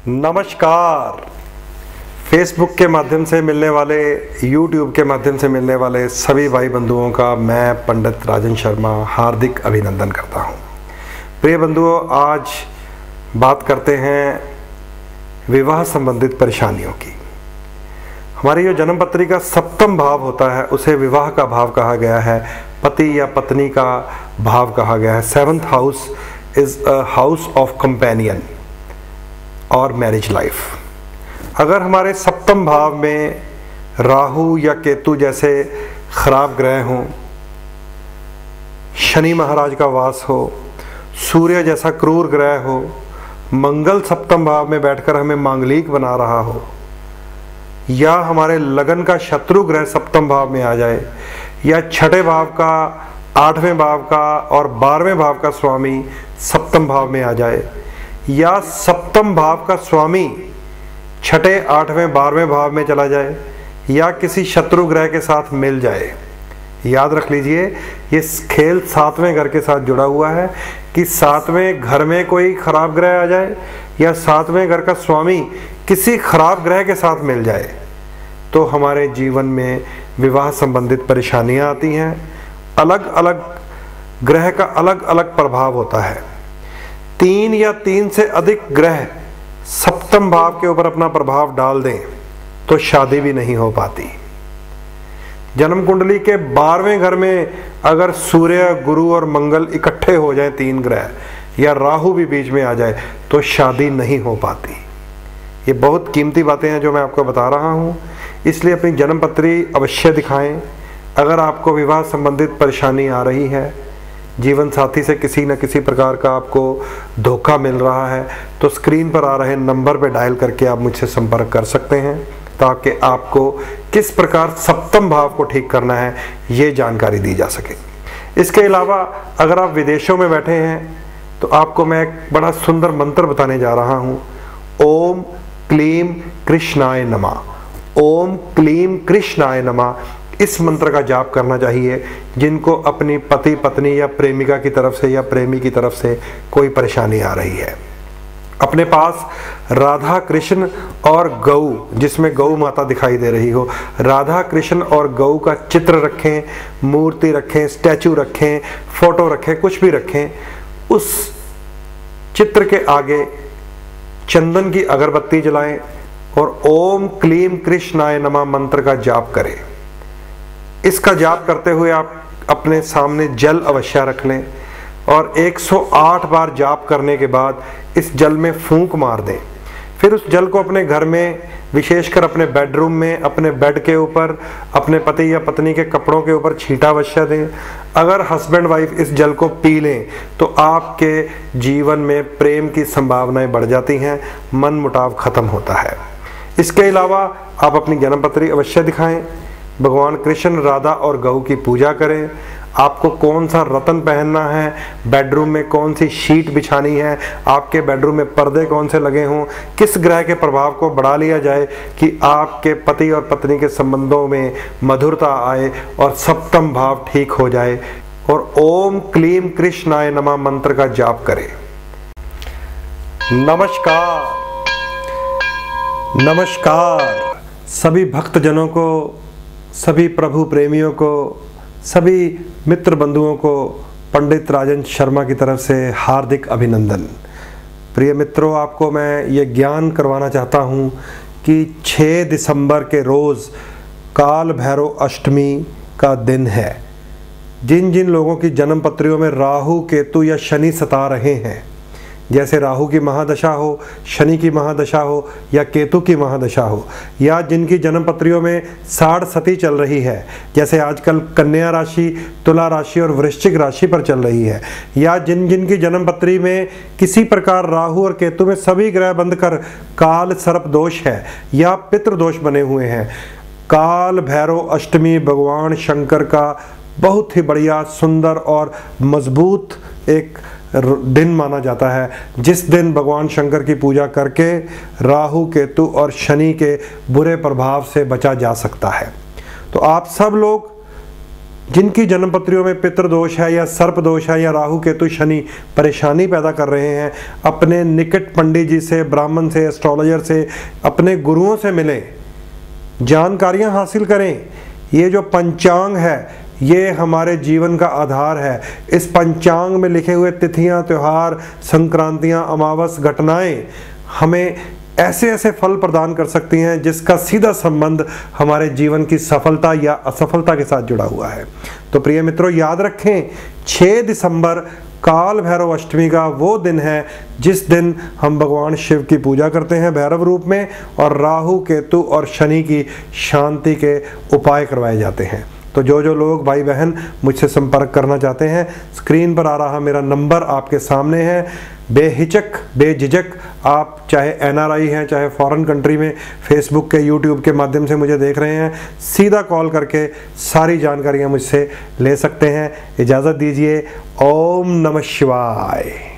नमस्कार। फेसबुक के माध्यम से मिलने वाले, यूट्यूब के माध्यम से मिलने वाले सभी भाई बंधुओं का मैं पंडित राजन शर्मा हार्दिक अभिनंदन करता हूं। प्रिय बंधुओं, आज बात करते हैं विवाह संबंधित परेशानियों की। हमारी जो जन्म पत्री का सप्तम भाव होता है उसे विवाह का भाव कहा गया है, पति या पत्नी का भाव कहा गया है। 7th house is a house of companion और मैरिज लाइफ। अगर हमारे सप्तम भाव में राहु या केतु जैसे खराब ग्रह हों, शनि महाराज का वास हो, सूर्य जैसा क्रूर ग्रह हो, मंगल सप्तम भाव में बैठकर हमें मांगलिक बना रहा हो, या हमारे लगन का शत्रु ग्रह सप्तम भाव में आ जाए, या छठे भाव का, 8वें भाव का और 12वें भाव का स्वामी सप्तम भाव में आ जाए, या सप्तम भाव का स्वामी छठे, 8वें, 12वें भाव में चला जाए, या किसी शत्रु ग्रह के साथ मिल जाए। याद रख लीजिए, ये खेल 7वें घर के साथ जुड़ा हुआ है कि 7वें घर में कोई खराब ग्रह आ जाए या 7वें घर का स्वामी किसी खराब ग्रह के साथ मिल जाए तो हमारे जीवन में विवाह संबंधित परेशानियां आती हैं। अलग अलग ग्रह का अलग अलग प्रभाव होता है। 3 या 3 से अधिक ग्रह सप्तम भाव के ऊपर अपना प्रभाव डाल दें तो शादी भी नहीं हो पाती। जन्म कुंडली के 12वें घर में अगर सूर्य, गुरु और मंगल इकट्ठे हो जाएं, 3 ग्रह, या राहु भी बीच में आ जाए तो शादी नहीं हो पाती। ये बहुत कीमती बातें हैं जो मैं आपको बता रहा हूं, इसलिए अपनी जन्म पत्री अवश्य दिखाएं। अगर आपको विवाह संबंधित परेशानी आ रही है, जीवन साथी से किसी न किसी प्रकार का आपको धोखा मिल रहा है, तो स्क्रीन पर आ रहे नंबर पर डायल करके आप मुझसे संपर्क कर सकते हैं ताकि आपको किस प्रकार सप्तम भाव को ठीक करना है ये जानकारी दी जा सके। इसके अलावा अगर आप विदेशों में बैठे हैं तो आपको मैं एक बड़ा सुंदर मंत्र बताने जा रहा हूँ। ओम क्लीम कृष्णाय नमः। ओम क्लीम कृष्णाय नमः। इस मंत्र का जाप करना चाहिए जिनको अपनी पति पत्नी या प्रेमिका की तरफ से या प्रेमी की तरफ से कोई परेशानी आ रही है। अपने पास राधा कृष्ण और गौ, जिसमें गौ माता दिखाई दे रही हो, राधा कृष्ण और गौ का चित्र रखें, मूर्ति रखें, स्टैचू रखें, फोटो रखें, कुछ भी रखें। उस चित्र के आगे चंदन की अगरबत्ती जलाएं और ओम क्लीम कृष्णाय नमः मंत्र का जाप करें। इसका जाप करते हुए आप अपने सामने जल अवश्य रख लें और 108 बार जाप करने के बाद इस जल में फूंक मार दें। फिर उस जल को अपने घर में, विशेषकर अपने बेडरूम में, अपने बेड के ऊपर, अपने पति या पत्नी के कपड़ों के ऊपर छींटा अवश्य दें। अगर हस्बैंड वाइफ इस जल को पी लें तो आपके जीवन में प्रेम की संभावनाएं बढ़ जाती हैं, मन मुटाव खत्म होता है। इसके अलावा आप अपनी जन्म पत्री अवश्य दिखाएं, भगवान कृष्ण, राधा और गौ की पूजा करें। आपको कौन सा रत्न पहनना है, बेडरूम में कौन सी शीट बिछानी है, आपके बेडरूम में पर्दे कौन से लगे हों, किस ग्रह के प्रभाव को बढ़ा लिया जाए कि आपके पति और पत्नी के संबंधों में मधुरता आए और सप्तम भाव ठीक हो जाए, और ओम क्लीम कृष्णाय नमः मंत्र का जाप करें। नमस्कार। नमस्कार सभी भक्तजनों को, सभी प्रभु प्रेमियों को, सभी मित्र बंधुओं को पंडित राजन शर्मा की तरफ से हार्दिक अभिनंदन। प्रिय मित्रों, आपको मैं ये ज्ञान करवाना चाहता हूँ कि 6 दिसंबर के रोज़ काल भैरव अष्टमी का दिन है। जिन जिन लोगों की जन्म पत्रियों में राहु, केतु या शनि सता रहे हैं, जैसे राहु की महादशा हो, शनि की महादशा हो या केतु की महादशा हो, या जिनकी जन्म पत्रियों में साढ़ सती चल रही है, जैसे आजकल कन्या राशि, तुला राशि और वृश्चिक राशि पर चल रही है, या जिन जिनकी जन्म पत्री में किसी प्रकार राहु और केतु में सभी ग्रह बंद कर काल सर्प दोष है या पितृ दोष बने हुए हैं, काल भैरव अष्टमी भगवान शंकर का बहुत ही बढ़िया, सुंदर और मजबूत एक दिन माना जाता है, जिस दिन भगवान शंकर की पूजा करके राहु, केतु और शनि के बुरे प्रभाव से बचा जा सकता है। तो आप सब लोग जिनकी जन्मपत्रियों में पितृदोष है या सर्प दोष है या राहु केतु शनि परेशानी पैदा कर रहे हैं, अपने निकट पंडित जी से, ब्राह्मण से, एस्ट्रोलॉजर से, अपने गुरुओं से मिलें, जानकारियां हासिल करें। ये जो पंचांग है ये हमारे जीवन का आधार है। इस पंचांग में लिखे हुए तिथियां, त्यौहार, संक्रांतियां, अमावस, घटनाएं हमें ऐसे ऐसे फल प्रदान कर सकती हैं जिसका सीधा संबंध हमारे जीवन की सफलता या असफलता के साथ जुड़ा हुआ है। तो प्रिय मित्रों, याद रखें 6 दिसंबर काल भैरव अष्टमी का वो दिन है जिस दिन हम भगवान शिव की पूजा करते हैं भैरव रूप में, और राहु केतु और शनि की शांति के उपाय करवाए जाते हैं। तो जो लोग भाई बहन मुझसे संपर्क करना चाहते हैं, स्क्रीन पर आ रहा मेरा नंबर आपके सामने है। बेहिचक बेझिझक आप चाहे NRI हैं, चाहे फॉरेन कंट्री में फेसबुक के, यूट्यूब के माध्यम से मुझे देख रहे हैं, सीधा कॉल करके सारी जानकारियां मुझसे ले सकते हैं। इजाज़त दीजिए। ओम नमः शिवाय।